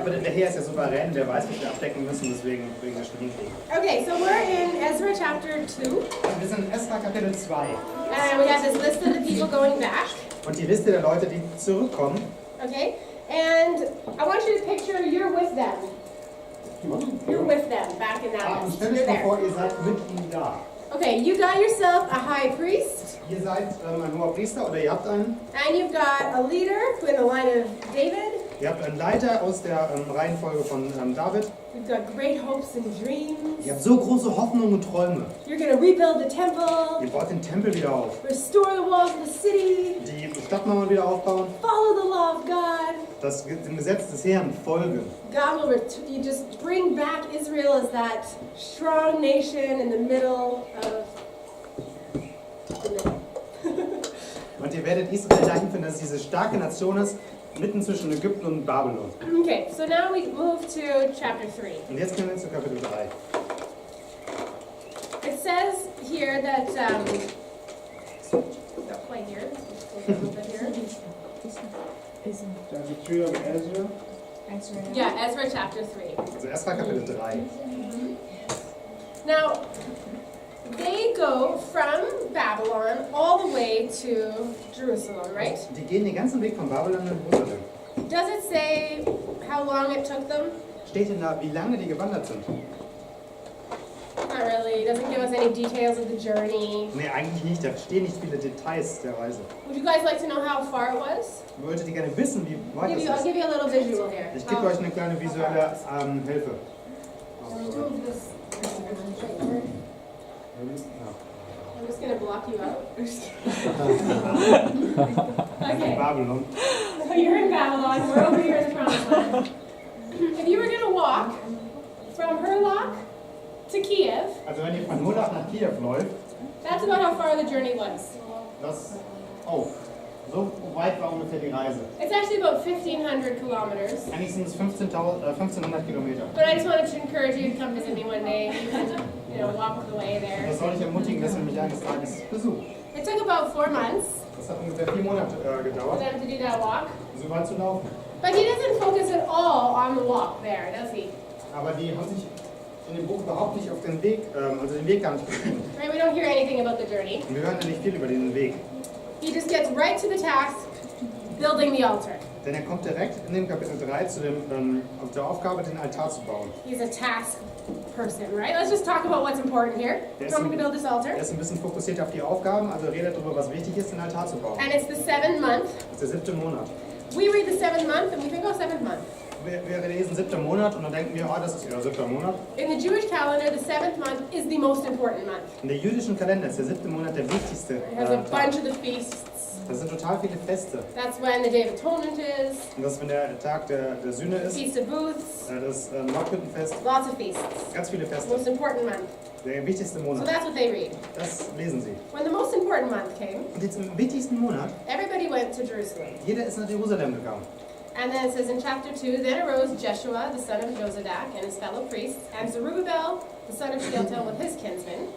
Aber der Herr ist ja souverän, der weiß, was wir abdecken müssen, deswegen wir schon hinkriegen. Okay, so we're in Ezra chapter 2. Wir sind in Esra Kapitel 2. And we have this list of the people going back. Und die Liste der Leute, die zurückkommen. Okay, and I want you to picture you're with them. You're with them back in that Und list. stellt euch You're mal there. vor, ihr seid mit ihnen da. Okay, you got yourself a high priest, Ihr seid ein hoher Priester oder ihr habt einen. and you've got a leader in the line of David. Ihr habt einen Leiter aus der Reihenfolge von David. You've got great hopes and dreams. Ihr habt so große Hoffnungen und Träume. You're going to rebuild the temple, Ihr baut den Tempel wieder auf. restore the walls of the city, Die Stadtmauern wieder aufbauen. follow the law of God. Dem Gesetz des Herrn folgen. God will you just bring back Israel as that strong nation in the middle of the middle. Und ihr werdet Israel dahin finden, dass es diese starke Nation ist, mitten zwischen Ägypten und Babylon. Okay, so now we move to chapter 3. Und jetzt kommen wir zu Kapitel 3. It says here that, not quite here, just a little bit here. Chapter 3 of Ezra. Yeah, Ezra chapter 3. Also Esra Kapitel 3. Now, they go from Babylon all the way to Jerusalem, right? Die gehen den ganzen Weg von Babylon nach Jerusalem. Does it say how long it took them? Steht denn da, wie lange die gewandert sind? Not really. It doesn't give us any details of the journey. Nee, eigentlich nicht. Da stehen nicht viele Details der Reise. Would you guys like to know how far it was? Wolltet ihr gerne wissen, wie weit I'll es ist? give you a little visual here. Ich gebe euch eine kleine visuelle Hilfe. I'm just going to block you out. Okay. Babylon. So you're in Babylon. We're over here in the Promised Land. If you were going to walk from Hurlock to Kiev, Also wenn ihr von Nordach nach Kiew läuft, that's about how far the journey was. so weit war ungefähr die Reise. It's actually about 1,500 kilometers. Eigentlich sind es 1500 Kilometer. But I just wanted to encourage you to come visit me one day. You can, walk the way there. Das soll ich ermutigen, dass ihr mich eines Tages besucht. It took about 4 months Das hat ungefähr 4 Monate for gedauert, them to do that walk. so weit zu laufen. But he doesn't focus at all on the walk there, does he? Aber die haben sich in dem Buch überhaupt nicht auf den Weg, also den Weg gar nicht beschrieben. Right? We don't hear anything about the journey. Und wir hören ja nicht viel über den Weg. He just gets right to the task, building the altar. Denn er kommt direkt in dem Kapitel 3 zu der Aufgabe, den Altar zu bauen. He's a task person, right? Let's just talk about what's important here. Yes. How to build this altar. Er ist ein bisschen fokussiert auf die Aufgaben, also redet darüber, was wichtig ist, den Altar zu bauen. And it's the 7th month. Das ist der 7. Monat. We read the 7th month and we think, oh, 7th month. Wir lesen 7. Monat und dann denken wir, das ist ja 7. Monat. In the Jewish calendar, the 7th month is the most important month. In der jüdischen Kalender ist der 7. Monat der wichtigste It has a Tag. bunch of the feasts. Das sind total viele Feste. That's when the Day of Atonement is, Und das, wenn der Tag der Sühne ist, Feast of Booths, das Nordhüttenfest, lots of feasts. ganz viele Feste. Most important month. Der wichtigste So Monat. that's what they read. Das lesen sie. When the most important month came, Und jetzt im wichtigsten Monat, everybody went to Jerusalem. jeder ist nach Jerusalem gegangen. And then it says in chapter 2, then arose Jeshua, the son of Jozadak, and his fellow priests, and Zerubbabel, the son of Shealtiel, with his kinsmen.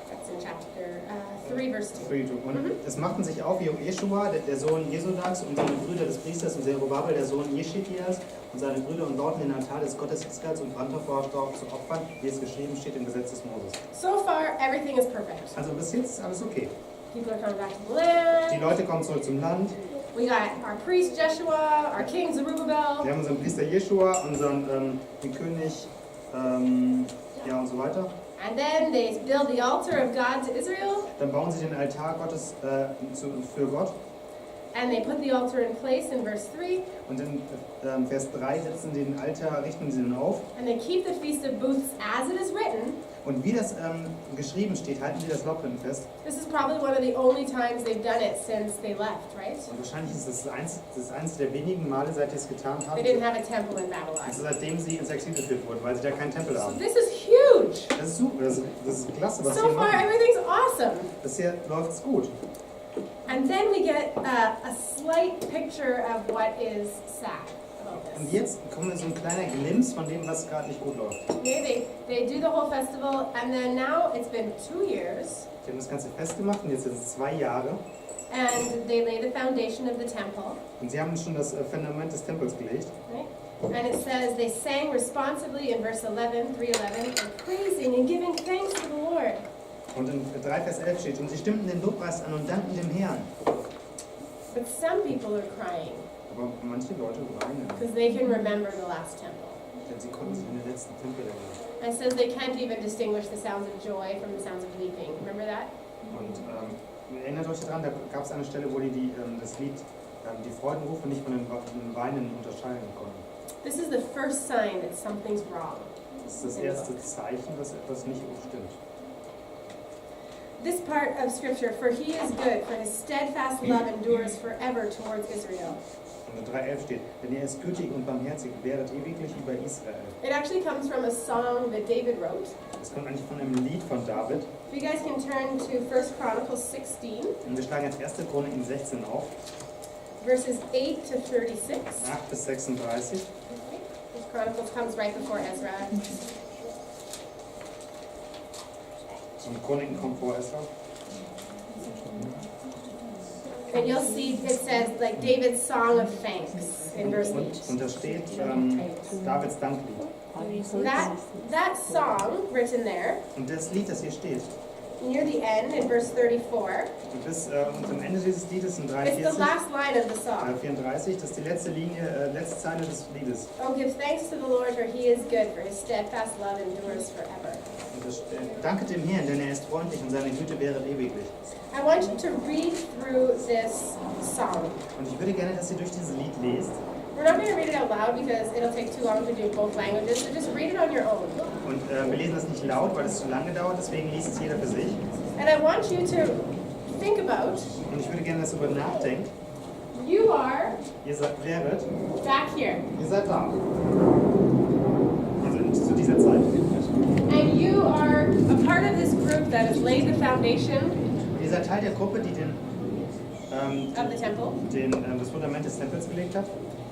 That's in chapter 3, verse 2. Und es machten sich auf Jeschua, der Sohn Jesodaks, und seine Brüder des Priesters, und Zerubabel, der Sohn Jeschetias, und seine Brüder, und bauten den Altar des Gottes Israels und Brandopfer darauf zu opfern, wie es geschrieben steht im Gesetz des Moses. So far, everything is perfect. Also bis jetzt ist alles okay. People are coming back to the land. Die Leute kommen zurück zum Land. We got our priest Jeshua, our king Zerubbabel. Wir haben unseren Priester Jeschua, unseren den König, ja und so weiter. And then they build the altar of God to Israel. Dann bauen sie den Altar Gottes für Gott. And they put the altar in place in verse 3. Und in Vers 3 setzen sie den Altar, richten sie ihn auf. And they keep the Feast of Booths as it is written. Und wie das geschrieben steht, halten sie das Laubhütten fest. This is probably one of the only times they've done it since they left, right? Und wahrscheinlich ist das eins der wenigen Male, seit sie es getan haben, They didn't have a temple in Babylon. also seitdem sie ins Exil geführt wurden, weil sie da keinen Tempel So haben. this is huge. Das ist super, das ist klasse, was sie So hier far, machen. everything's awesome. Bisher läuft es gut. And then we get a slight picture of what is sad about Und this. jetzt kommt so ein kleiner Glimpse von dem, was gerade nicht gut läuft. Okay, they do the whole festival, and then now it's been 2 years, Sie haben das Ganze festgemacht und jetzt sind es 2 Jahre. and they lay the foundation of the temple, Und sie haben schon das Fundament des Tempels gelegt. right? And it says, they sang responsively in verse 11, 3:11, and praising and giving thanks to the Lord. Und in 3 Vers 11 steht, und sie stimmten den Lobpreis an und dankten dem Herrn. But some people are crying Aber manche Leute weinen, because they can remember the last temple. denn sie konnten sich an den letzten Tempel erinnern. And it says they can't even distinguish the sounds of joy from the sounds of weeping. Remember that? Und erinnert euch daran, da gab es eine Stelle, wo die das Lied die Freudenrufe nicht von den Weinen unterscheiden konnten. This is the first sign that something's wrong. Das ist das erste Zeichen, dass etwas nicht stimmt. This part of scripture, for he is good, for his steadfast love endures forever towards Israel. Und in 3,11 steht, denn er ist gütig und barmherzig, wäret ewiglich über Israel. It actually comes from a song that David wrote. Das kommt eigentlich von einem Lied von David. If you guys can turn to 1 Chronicles 16, Und wir schlagen jetzt 1. Chronik 16 auf, verses 8 to 36. 8 bis 36. This Chronicles comes right before Ezra. Und Chroniken kommt vor Esra. And you'll see it says like David's song of thanks in verse 8. Und da steht Davids Danklied. That song written there, Und das Lied, das hier steht, near the end in verse 34, und bis zum Ende dieses Liedes in it's 43, the last line of the song. 34, das ist die letzte Linie, letzte Zeile des Liedes. Oh, give thanks to the Lord, for he is good, for his steadfast love endures forever. Und das, danket dem Herrn, denn er ist freundlich und seine Güte wäret ewiglich. I want you to read through this song. Und ich würde gerne, dass ihr durch dieses Lied lest. We're not going to read it out loud because it'll take too long to do both languages, so just read it on your own. Und wir lesen das nicht laut, weil es zu lange dauert, deswegen liest es jeder für sich. And I want you to think about, Und ich würde gerne, dass ihr darüber nachdenkt. you are Ihr wäret, back here, ihr seid da. Also zu dieser Zeit. and you are a part of this group that has laid the foundation Und ihr seid Teil der Gruppe, die of the temple. das Fundament des Tempels gelegt hat.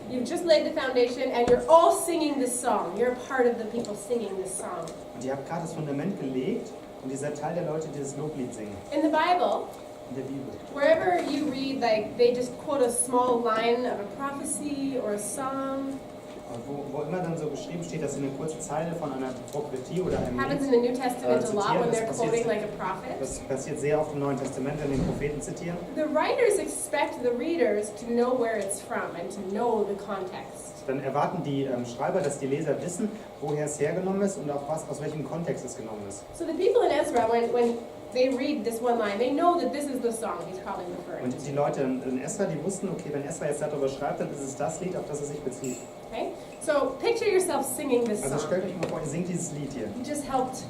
You've just laid the foundation and you're all singing this song. You're a part of the people singing this song. Und ihr habt gerade das Fundament gelegt und ihr seid Teil der Leute, die das Loblied singen. In the Bible, In der Bibel. wherever you read, like they just quote a small line of a prophecy or a song. Wo immer dann so geschrieben steht, dass sie eine kurze Zeile von einer Prophetie oder einem Happens in Lied, the New Testament a lot when they're das quoting like a prophet. das passiert sehr oft im Neuen Testament, wenn den Propheten zitieren. The writers expect the readers to know where it's from and to know the context. Dann erwarten die Schreiber, dass die Leser wissen, woher es hergenommen ist und auch aus welchem Kontext es genommen ist. So the people in Ezra, when they read this one line, they know that this is the song he's probably referring Und to. die Leute in Esra, die wussten, okay, wenn Esra jetzt darüber schreibt, dann ist es das Lied, auf das er sich bezieht. Okay? So picture yourself singing this Also song. stellt euch mal vor, ihr singt dieses Lied hier. You just helped,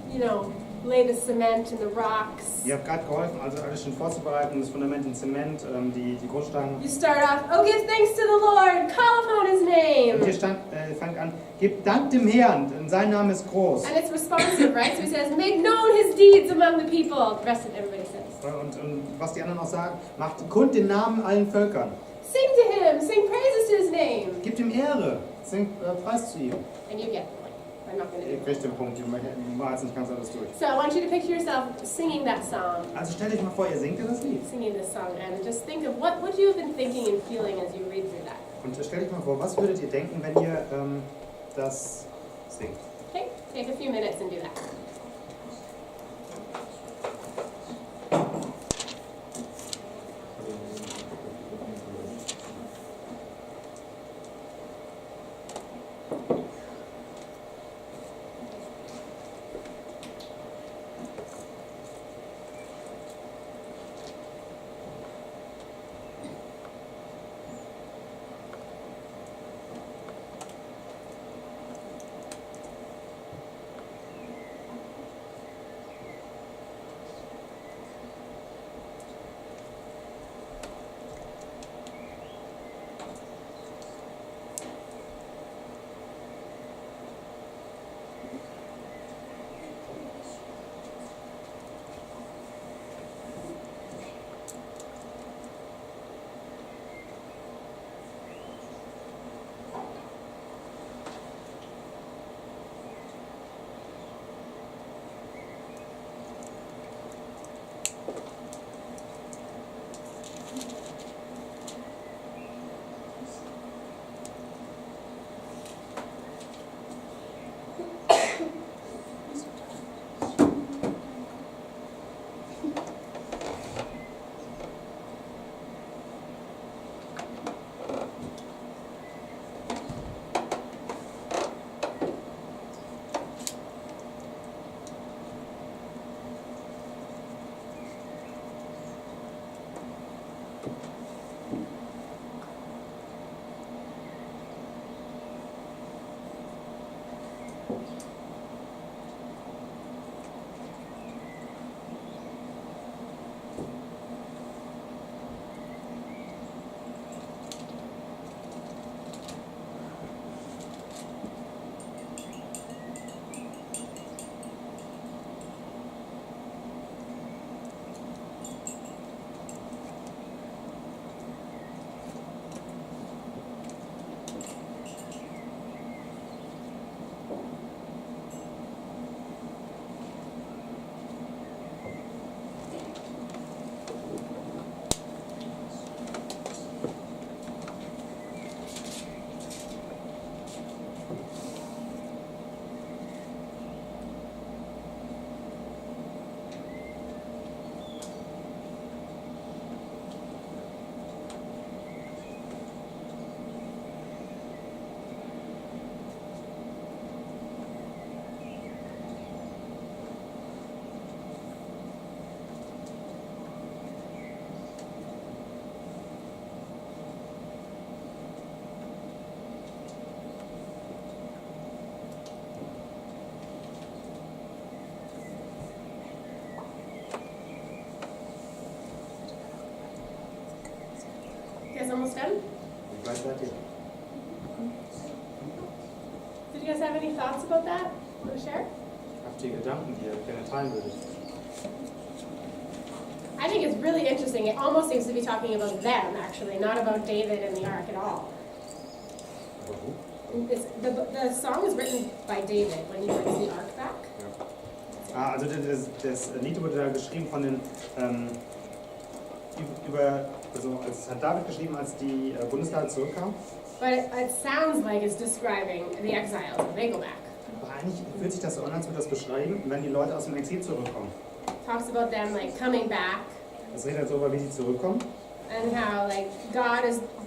lay the cement and the rocks. Ihr habt gerade geholfen, also alles schon vorzubereiten, das Fundament in Zement, die Grundsteine. You start off, oh, give thanks to the Lord, call upon his Und name. ihr fangt an, gebt Dank dem Herrn, denn sein Name ist groß. And it's responsive, right? So he says, make known his deeds among the people. The rest of everybody says. Und was die anderen auch sagen, macht kund den Namen allen Völkern. Sing to him, sing praises to his name. Gebt ihm Ehre, singt Preis zu ihm. And you get the point. I'm not going to do Ihr it. kriegt den Punkt, ich mache jetzt nicht ganz alles durch. So I want you to picture yourself singing that song, Also stellt euch mal vor, ihr singt ja das Lied. singing this song, and just think of what you have been thinking and feeling as you read through that. Und stellt euch mal vor, was würdet ihr denken, wenn ihr das singt? Okay? Take a few minutes and do that. almost done. Wie weit seid ihr? Did you guys have any thoughts about that? Want to share? Habt ihr Gedanken, die ihr gerne teilen würdet? I think it's really interesting. It almost seems to be talking about them, actually, not about David and the ark at all. Aber wo? The song was written by David when he brings the ark back. Ja. Also das Lied wurde da geschrieben von den, es hat David geschrieben, als die Bundeslade zurückkam. But it sounds like it's describing the exiles when they go back. Aber eigentlich fühlt sich das so an, als würde das beschreiben, wenn die Leute aus dem Exil zurückkommen. Talks about them like coming back Es redet darüber, wie sie zurückkommen. and how like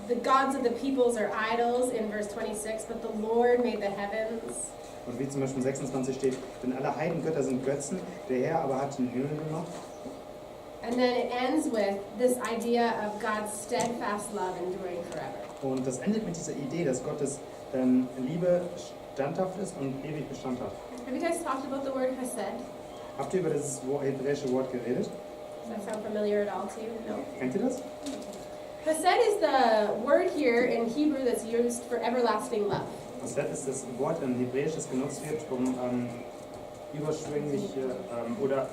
the gods of the peoples are idols in verse 26, but the Lord made the heavens. Und wie zum Beispiel in 26 steht, denn alle Heidengötter sind Götzen, der Herr aber hat den Himmel gemacht. And then it ends with this idea of God's steadfast love enduring forever. Und das endet mit dieser Idee, dass Gottes Liebe standhaft ist und ewig Bestand hat. Have you guys talked about the word chesed? Habt ihr über dieses hebräische Wort geredet? Does that sound familiar at all to you? No? Kennt ihr das? Chesed is the word here in Hebrew that's used for everlasting love. Das ist das Wort in Hebräisch, das genutzt wird, um überschwängliche oder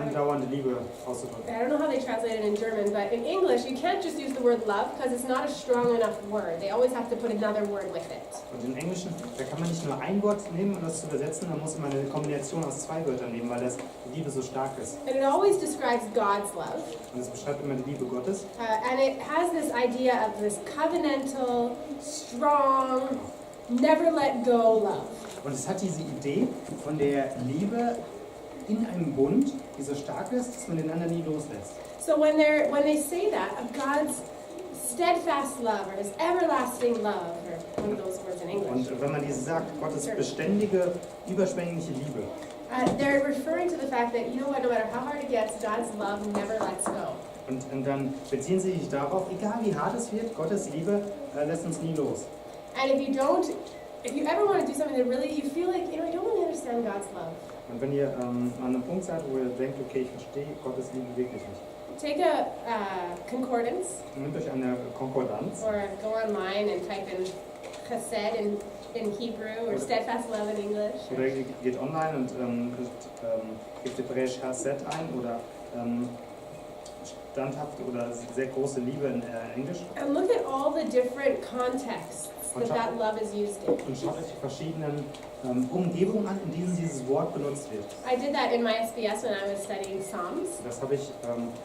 andauernde Liebe auszudrücken. I don't know how they translate it in German, but in English you can't just use the word love because it's not a strong enough word. They always have to put another word with it. Und im Englischen, da kann man nicht nur ein Wort nehmen, um das zu übersetzen, dann muss man eine Kombination aus zwei Wörtern nehmen, weil die Liebe so stark ist. And it always describes God's love. Und es beschreibt immer die Liebe Gottes. And it has this idea of this covenantal, strong, never let go love. Und es hat diese Idee von der Liebe in einem Bund, die so stark ist, dass man den anderen nie loslässt. So when they say that of God's steadfast love or his everlasting love, or one of those words in English, Und wenn man diese sagt, Gottes beständige, überschwängliche Liebe, they're referring to the fact that, you know what, no matter how hard it gets, God's love never lets go. und dann beziehen sie sich darauf, egal wie hart es wird, Gottes Liebe lässt uns nie los. And if you ever want to do something that really, you feel like, you know, I don't really understand God's love. Und wenn ihr an einem Punkt seid, wo ihr denkt, okay, ich verstehe Gottes Liebe wirklich nicht, Take a concordance nehmt euch eine Konkordanz or go online and type in chesed in Hebrew or steadfast love in English. oder ihr geht online und gebt Hebräisch Chesed ein oder standhafte oder sehr große Liebe in Englisch. And look at all the different contexts that love is used in. Und schaut euch die verschiedenen Umgebungen an, in denen dieses Wort benutzt wird. I did that in my SBS when I was studying Psalms. Das habe ich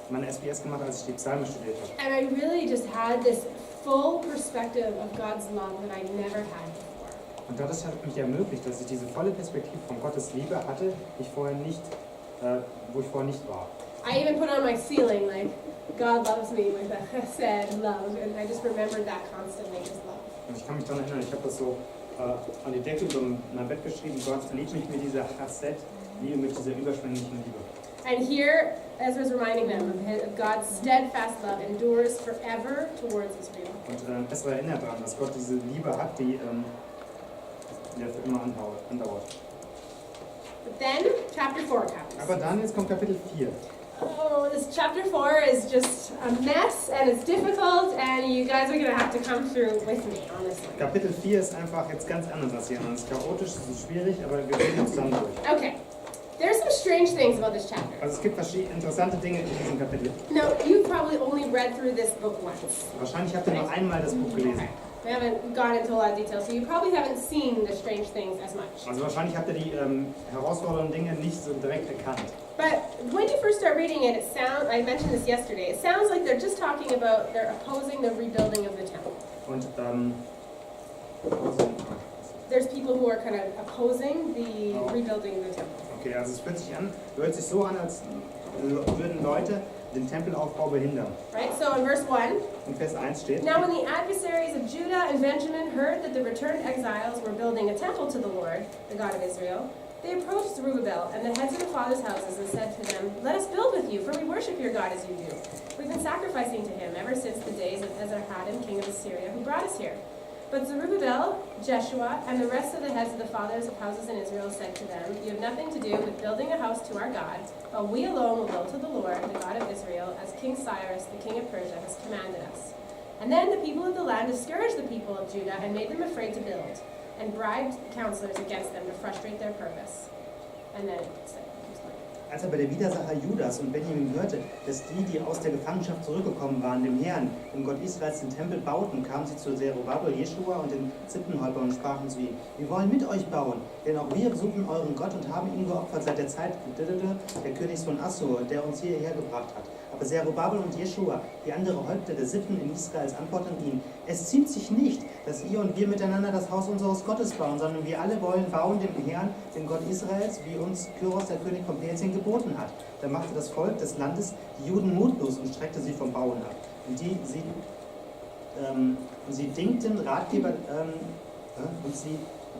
meine SBS gemacht, als ich die Psalmen studiert habe. And I really just had this full perspective of God's love that I never had before. Und das hat mich ermöglicht, dass ich diese volle Perspektive von Gottes Liebe hatte, wo ich vorher nicht war. I even put on my ceiling like, God loves me with a chesed love, and I just remembered that constantly, his love. Und ich kann mich daran erinnern, ich habe das so an die Decke über mein Bett geschrieben, Gott liebt mich mit dieser Chesed, Liebe, mit dieser überschwänglichen Liebe. And here, Ezra's reminding them of God's steadfast love endures forever towards Israel. Und Esra erinnert daran, dass Gott diese Liebe hat, die für immer andauert. But then, chapter 4 comes. Aber dann, jetzt kommt Kapitel 4. Oh, this chapter 4 is just a mess, and it's difficult, and you guys are going to have to come through with me on this one. Kapitel 4 ist einfach jetzt ganz anders als hier. Es ist chaotisch, es ist schwierig, aber wir gehen zusammen durch. Okay. There's some strange things about this chapter. Also es gibt interessante Dinge in diesem Kapitel. No, you've probably only read through this book once. Wahrscheinlich habt ihr nur einmal das Buch gelesen. Okay. We haven't gone into a lot of detail, so you probably haven't seen the strange things as much. Also wahrscheinlich habt ihr die herausfordernden Dinge nicht so direkt erkannt. But when you first start reading it, I mentioned this yesterday, it sounds like they're just talking about, they're opposing the rebuilding of the temple. Und There's people who are kind of opposing the rebuilding of the temple. okay, also es hört sich so an, als würden Leute den Tempelaufbau behindern. Right, so in verse 1, In Vers 1 steht, now when the adversaries of Judah and Benjamin heard that the returned exiles were building a temple to the Lord, the God of Israel, they approached Zerubbabel and the heads of the fathers' houses and said to them, let us build with you, for we worship your God as you do. We've been sacrificing to him ever since the days of Esarhaddon, king of Assyria, who brought us here. But Zerubbabel, Jeshua, and the rest of the heads of the fathers of houses in Israel said to them, you have nothing to do with building a house to our God, but we alone will build to the Lord, the God of Israel, as King Cyrus, the king of Persia, has commanded us. And then the people of the land discouraged the people of Judah and made them afraid to build, and bribed counselors against them to frustrate their purpose. And then it said, Als aber der Widersacher Judas und Benjamin hörte, dass die aus der Gefangenschaft zurückgekommen waren, dem Herrn, dem Gott Israels, den Tempel bauten, kamen sie zu Zerubabel, Jeschua und den Sippenhäuptern und sprachen zu ihm: Wir wollen mit euch bauen, denn auch wir besuchen euren Gott und haben ihn geopfert seit der Zeit der Königs von Assur, der uns hierher gebracht hat. Aber Zerubabel und Jeschua, die andere Häupter der Sippen in Israels, antworteten ihm: Es ziemt sich nicht, dass ihr und wir miteinander das Haus unseres Gottes bauen, sondern wir alle wollen bauen dem Herrn, dem Gott Israels, wie uns Kyros, der König von Persien, geboten hat. Da machte das Volk des Landes die Juden mutlos und streckte sie vom Bauen ab. Und sie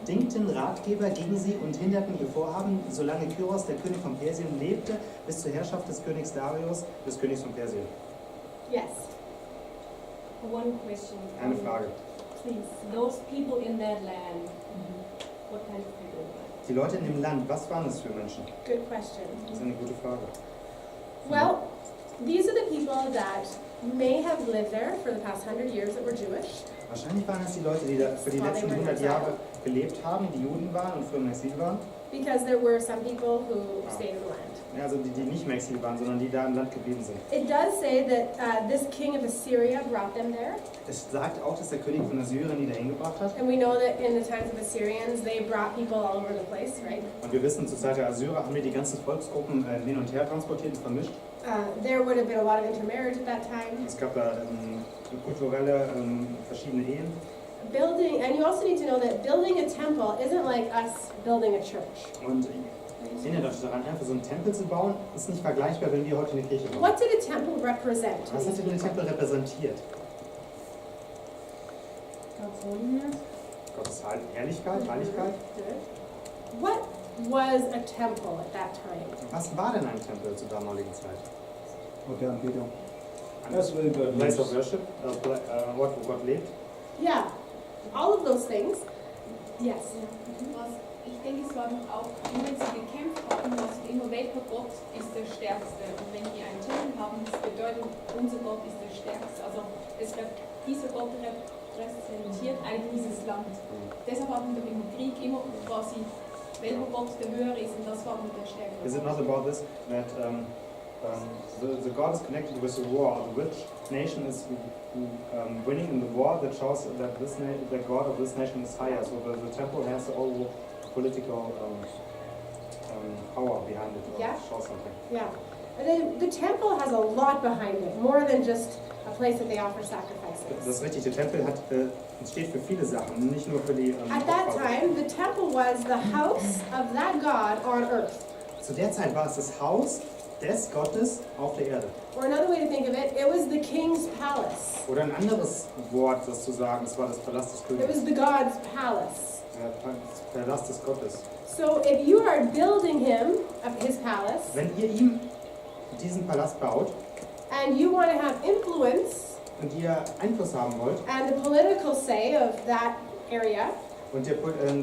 dingten Ratgeber gegen sie und hinderten ihr Vorhaben, solange Kyros, der König von Persien, lebte, bis zur Herrschaft des Königs Darius, des Königs von Persien. yes. One question. Eine Frage. Please, those people in that land, what kind of people were they? Die Leute in dem Land, was waren es für Menschen? Good question. Das ist eine gute Frage. Well, these are the people that may have lived there for the past 100 years that were Jewish. Wahrscheinlich waren es die Leute, die da für die letzten 100 Jahre gelebt haben, die Juden waren und früher im Exil waren. Because there were some people who stayed in the land. Ja, also die nicht im Exil waren, sondern die da im Land geblieben sind. It does say that this king of Assyria brought them there. Es sagt auch, dass der König von Assyrien die dahin gebracht hat. And we know that in the times of Assyrians, they brought people all over the place, right? Und wir wissen, zur Zeit der Assyrer haben wir die ganzen Volksgruppen hin und her transportiert und vermischt. There would have been a lot of intermarriage at that time. Es gab da kulturelle verschiedene Ehen. Building, and you also need to know that building a temple isn't like us building a church. Und erinnert euch daran, einfach so einen Tempel zu bauen, ist nicht vergleichbar, wenn wir heute eine Kirche bauen. What did a temple represent? Was hat denn der Tempel repräsentiert? Gottes Herrlichkeit, Heiligkeit. What was a temple at that time? Was war denn ein Tempel zur damaligen Zeit? Okay, Anbetung. Das will Place of Worship, Ort, wo Gott lebt. Yeah, all of those things. Yes. Ich denke, es war doch auch, wenn sie gekämpft haben, dass immer welcher Gott ist der Stärkste. Und wenn die einen Tempel haben, das bedeutet, unser Gott ist der Stärkste. Also dieser Gott repräsentiert eigentlich dieses Land. Deshalb hatten wir im Krieg immer quasi, welcher Gott der höhere ist, und das war dann der Stärkere. Is it not about this that the God is connected with the war? Which nation is winning in the war? That shows that the God of this nation is higher. So the temple has all political power behind it. Or Yeah. shows something. Yeah. And then the temple has a lot behind it, more than just a place that they offer Das sacrifices. ist richtig. Der Tempel steht für viele Sachen, nicht nur für die. At that Opfer. time, the temple was the house of that God on earth. Zu der Zeit war es das Haus des Gottes auf der Erde. Or another way to think of it, it was the king's palace. Oder ein anderes Wort, das zu sagen, es war das Palast des It Königs. was the God's palace. Der Palast des Gottes. So if you are building him, his palace, Wenn ihr ihm diesen Palast baut and you want to have influence und ihr Einfluss haben wollt and the political say of that area, und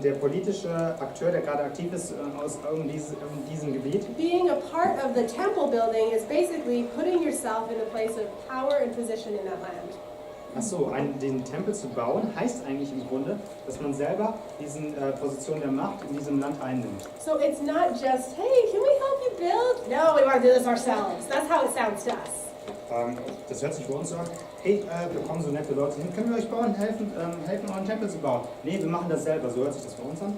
der politische Akteur, der gerade aktiv ist aus diesem Gebiet, being a part of the temple building is basically putting yourself in a place of power and position in that land. den Tempel zu bauen, heißt eigentlich im Grunde, dass man selber diese Position der Macht in diesem Land einnimmt. So it's not just, hey, can we help you build? No, we want to do this ourselves. That's how it sounds to us. Das hört sich für uns so an, hey, wir kommen so nette Leute hin, können wir euch bauen, helfen euren Tempel zu bauen? Nee, wir machen das selber, so hört sich das für uns an.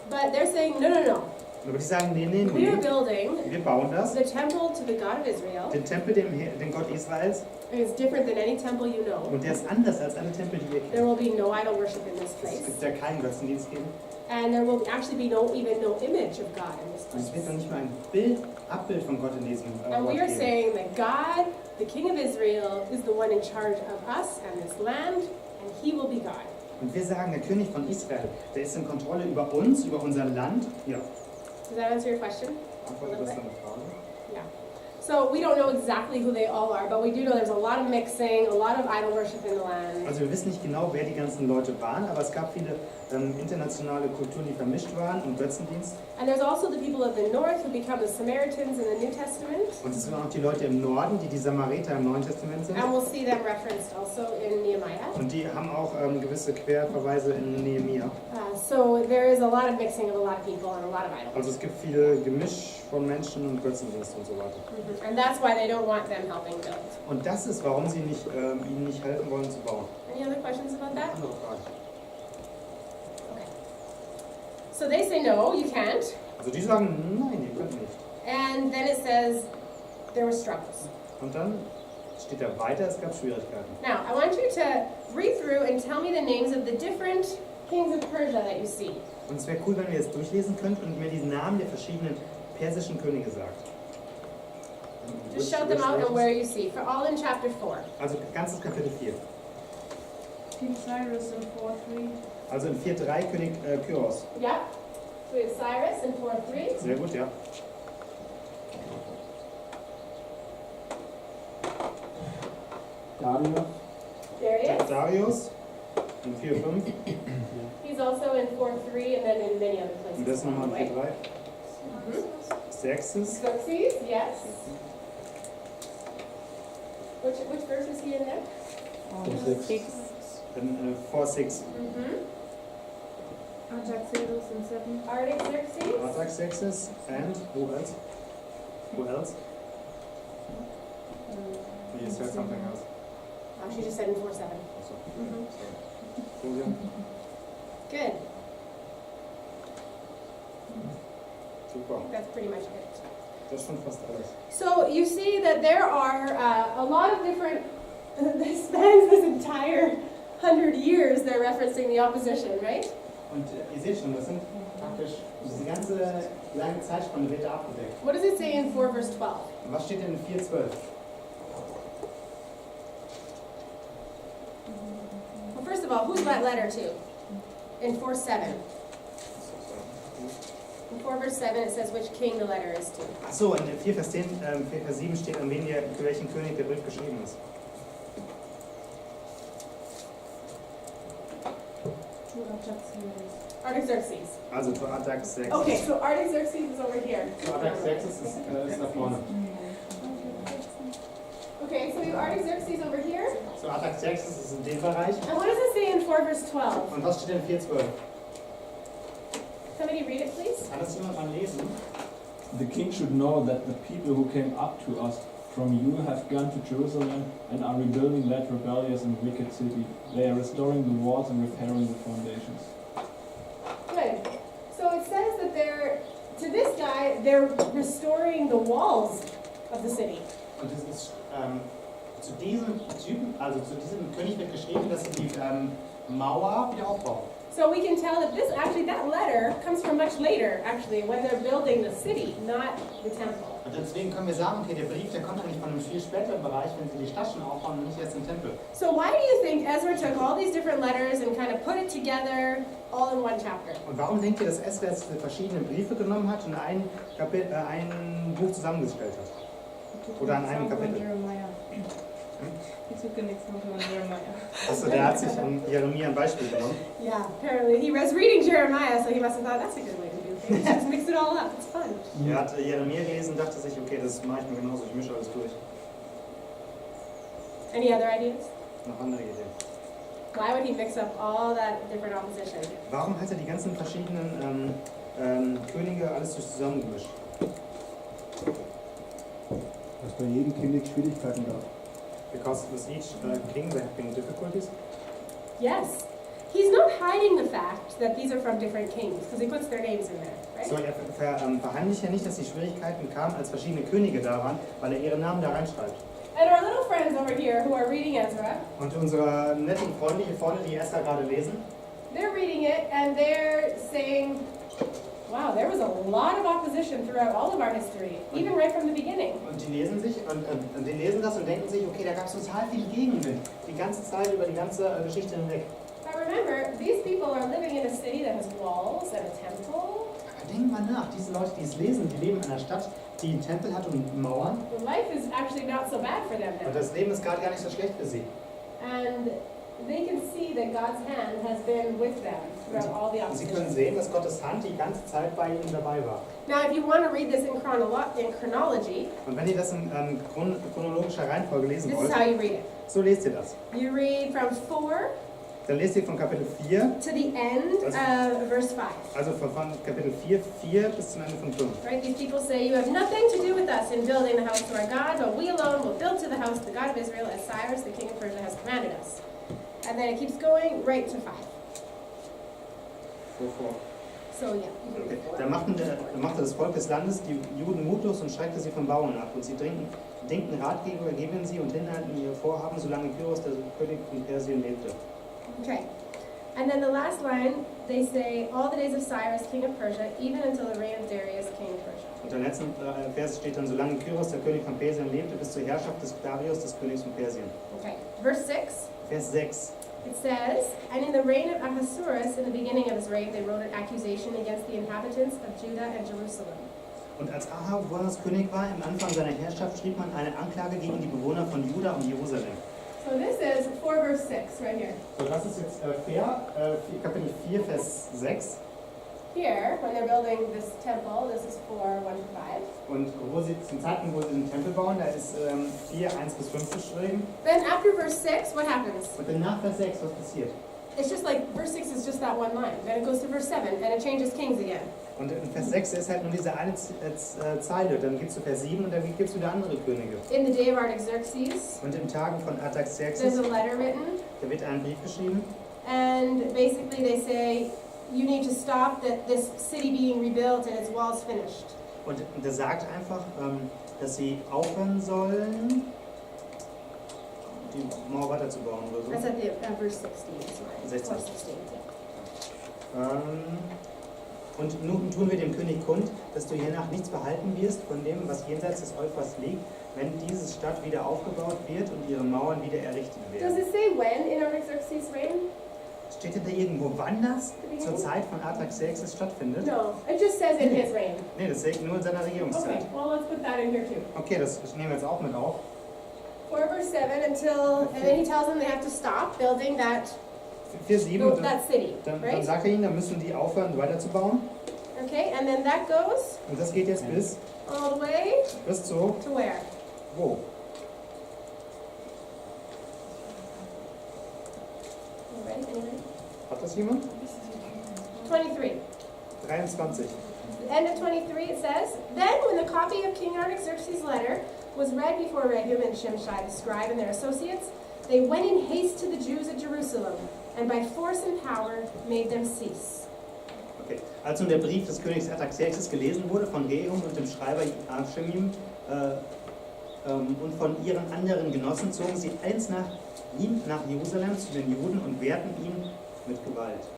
But they're saying, no, no, no. Aber die sagen, nee, We are building wir bauen das. the temple to the God of Israel. Den Tempel, den Gott Israels, It's different than any temple you know. und der ist anders als alle Tempel, die ihr There kennt. will be no idol worship in this Es place. wird ja keinen Götzendienst geben. And there will actually be no image of God in this Und es wird dann place. nicht mal ein Abbild von Gott in diesem And Ort we are geben. saying that God, the King of Israel, is the one in charge of us and this land, and he will be God. Und wir sagen, der König von Israel, der ist in Kontrolle über uns, über unser Land. Ja. Does that answer your question? Antwortet das deine Frage? Yeah. So we don't know exactly who they all are, but we do know there's a lot of mixing, a lot of idol worship in the land. Also wir wissen nicht genau, wer die ganzen Leute waren, aber es gab viele internationale Kulturen, die vermischt waren und Götzendienst. And there's also the people of the north who become the Samaritans in the New Testament. Und es sind auch die Leute im Norden, die Samariter im Neuen Testament sind. And we'll see them referenced also in Nehemiah. Und die haben auch gewisse Querverweise in Nehemia. So there is a lot of mixing of a lot of people and a lot of idols. Also es gibt viel Gemisch von Menschen und Götzendienst und so weiter. And that's why they don't want them helping build. Und das ist, warum sie nicht, ihnen nicht helfen wollen zu bauen. Any other questions about that? Andere Frage. So they say no, you can't. Also die sagen, nein, ihr könnt nicht. And then it says there were struggles. Und dann steht da weiter, es gab Schwierigkeiten. Now, I want you to read through and tell me the names of the different kings of Persia that you see. Und es wäre cool, wenn ihr jetzt durchlesen könnt und mir die Namen der verschiedenen persischen Könige sagt. Just shout them out and where you see. For all in chapter 4. Also ganzes Kapitel 4. King Cyrus in 4:3. Also in 4.3 König Kyros. Yeah. So we have Cyrus in 4:3. Sehr gut, ja. Darius, Darius. Darius in 4.5. He's also in 4:3 and then in many other places. Und das nochmal in along the way. 4.3. Xerxes. Xerxes, yes. Which verse is he in there? 6. In 4.6. Artaxerxes in 7. Artaxerxes. Artaxerxes. And who else? Who else? You said something else. Oh, she just said in 4:7. Also, Mhm. Julia? Good. Super. That's pretty much it. Das ist schon fast alles. So you see that there are a lot of different, this spans this entire 100 years they're referencing the opposition, right? Und ihr seht schon, das sind praktisch diese ganze lange Zeitspanne wird da abgedeckt. What does it say in 4 verse 12? Und was steht denn in 4.12? Well, first of all, who's that letter to? In 4:7. In 4 verse 7 it says which king the letter is to. Achso, in 4 Vers 10, 4 Vers 7 steht, an wen für welchen König der Brief geschrieben ist. Artaxerxes. Also zu Artaxerxes. Okay, so Artaxerxes is over here. Zu Artaxerxes ist da vorne. Okay, so we have Artaxerxes over here. Zu Artaxerxes ist in dem Bereich. And what does it say in 4 verse 12? Und was steht in 4.12? Somebody read it, please. Kann das jemand mal lesen? The king should know that the people who came up to us from you have gone to Jerusalem and are rebuilding that rebellious and wicked city. They are restoring the walls and repairing the foundations. Good. So it says that to this guy, they're restoring the walls of the city. Und es ist zu diesem Typen, also zu diesem König wird geschrieben, dass sie die Mauer wieder aufbauen. So we can tell that that letter comes from much later, actually, when they're building the city, not the temple. Und deswegen können wir sagen, okay, der Brief, der kommt eigentlich von einem viel späteren Bereich, wenn sie die Stadt schon aufbauen und nicht erst im Tempel. So why do you think Ezra took all these different letters and kind of put it together all in one chapter? Und warum denkt ihr, dass Ezra jetzt verschiedene Briefe genommen hat und ein Buch zusammengestellt hat? Oder an einem Kapitel? He took an example on Jeremiah. Achso, der hat sich an Jeremia ein Beispiel genommen. Yeah, apparently he was reading Jeremiah, so he must have thought that's a good way to do things. Just mix it all up, it's fun. Er hat Jeremia gelesen und dachte sich, okay, das mache ich mir genauso, ich mische alles durch. Any other ideas? Noch andere Ideen. Why would he mix up all that different opposition? Warum hat er die ganzen verschiedenen Könige alles zusammengemischt? dass bei jedem König Schwierigkeiten gab. Because with each king there have been difficulties. Yes. He's not hiding the fact that these are from different kings, because he puts their names in there, right? So, er verheimlicht ja nicht, dass die Schwierigkeiten kamen, als verschiedene Könige da waren, weil er ihre Namen da reinschreibt. And our little friends over here who are reading Ezra, Und unsere netten Freunde hier vorne, die Esther gerade lesen, they're reading it and they're saying, wow, there was a lot of opposition throughout all of our history, even right from the beginning. und die lesen die lesen das und denken sich, okay, da gab es total viel Gegenwind, die ganze Zeit über die ganze Geschichte hinweg. But remember, these people are living in a city that has walls and a temple. Aber denkt mal nach, diese Leute, die es lesen, die leben in einer Stadt, die einen Tempel hat und Mauern. Well, life is actually not so bad for them Und now. das Leben ist gerade gar nicht so schlecht für sie. And they can see that God's hand has been with them throughout all the Und sie können opposition. sehen, dass Gottes Hand die ganze Zeit bei ihnen dabei war. Now, if you want to read this in chronology, Und wenn ihr das in chronologischer Reihenfolge lesen this is wollt, how you read it. so lest ihr das. You read from 4 Dann lest ihr von Kapitel 4, to the end of verse 5. also von Kapitel 4 bis zum Ende von 5. Right? These people say, you have nothing to do with us in building the house to our God, but we alone will build to the house the God of Israel, as Cyrus, the king of Persia, has commanded us. And then it keeps going right to 5. So, yeah. you can Okay. read 4. Da machte das Volk des Landes die Juden mutlos und schreckte sie vom Bauen ab. Und sie dingten Ratgeber gegen sie und hinderten ihr Vorhaben, solange Kyros, der König von Persien, lebte. Okay. And then the last line, they say, all the days of Cyrus, king of Persia, even until the reign of Darius, king of Persia. Und der letzten Vers steht dann, solange Kyros, der König von Persien, lebte, bis zur Herrschaft des Darius, des Königs von Persien. Okay. Verse 6, Vers 6. it says, and in the reign of Ahasuerus, in the beginning of his reign, they wrote an accusation against the inhabitants of Judah and Jerusalem. Und als Ahasuerus König war, im Anfang seiner Herrschaft, schrieb man eine Anklage gegen die Bewohner von Juda und Jerusalem. So this is 4 verse 6 right here. So, das ist jetzt Kapitel 4, Vers 6. Here, when they're building this temple, this is 4, 1 to 5. Und zum Zeitpunkt, wo sie den Tempel bauen, da ist 4, 1 bis 5 beschrieben. Then after verse 6, what happens? Und dann nach Vers 6, was passiert? It's just like, verse 6 is just that one line. Then it goes to verse 7, and it changes kings again. Und in Vers 6 ist halt nur diese eine Zeile. Dann geht es zu Vers 7 und dann gibt es wieder andere Könige. In the day of Artaxerxes, Und in Tagen von there's Artaxerxes, a letter written, da wird ein Brief geschrieben. and basically they say, you need to stop this city being rebuilt and its walls finished. Und der sagt einfach, dass sie aufhören sollen, die Mauer weiterzubauen oder That's so. at the verse 16, sorry. 16. 4:16, yeah. Und nun tun wir dem König kund, dass du hiernach nichts behalten wirst von dem, was jenseits des Euphras liegt, wenn diese Stadt wieder aufgebaut wird und ihre Mauern wieder errichtet Does werden. it say when in Artaxerxes' reign? Steht denn da irgendwo, wann das zur Zeit von Artaxerxes stattfindet? No, it just says in his reign. Nee, das steht nur in seiner Okay, Regierungszeit. well, let's put that in here too. Okay, das nehmen wir jetzt auch mit auf. 4 verse 7 and then he tells them they have to stop building that Vers 7, that city, dann right? sagt er ihnen, dann müssen die aufhören weiterzubauen. Okay, and then that goes Und das geht jetzt bis all the way zu to where? wo? You ready? Anybody? Hat das jemand? 23. 23. The end of 23 it says, then when the copy of King Artaxerxes' letter was read before Rehum and Shimshai the scribe and their associates, they went in haste to the Jews at Jerusalem, and by force and power made them cease. Okay. Als nun der Brief des Königs Artaxerxes gelesen wurde von Rehum und dem Schreiber Archemim und von ihren anderen Genossen, zogen sie eins nach ihm nach Jerusalem zu den Juden und wehrten ihn mit Gewalt.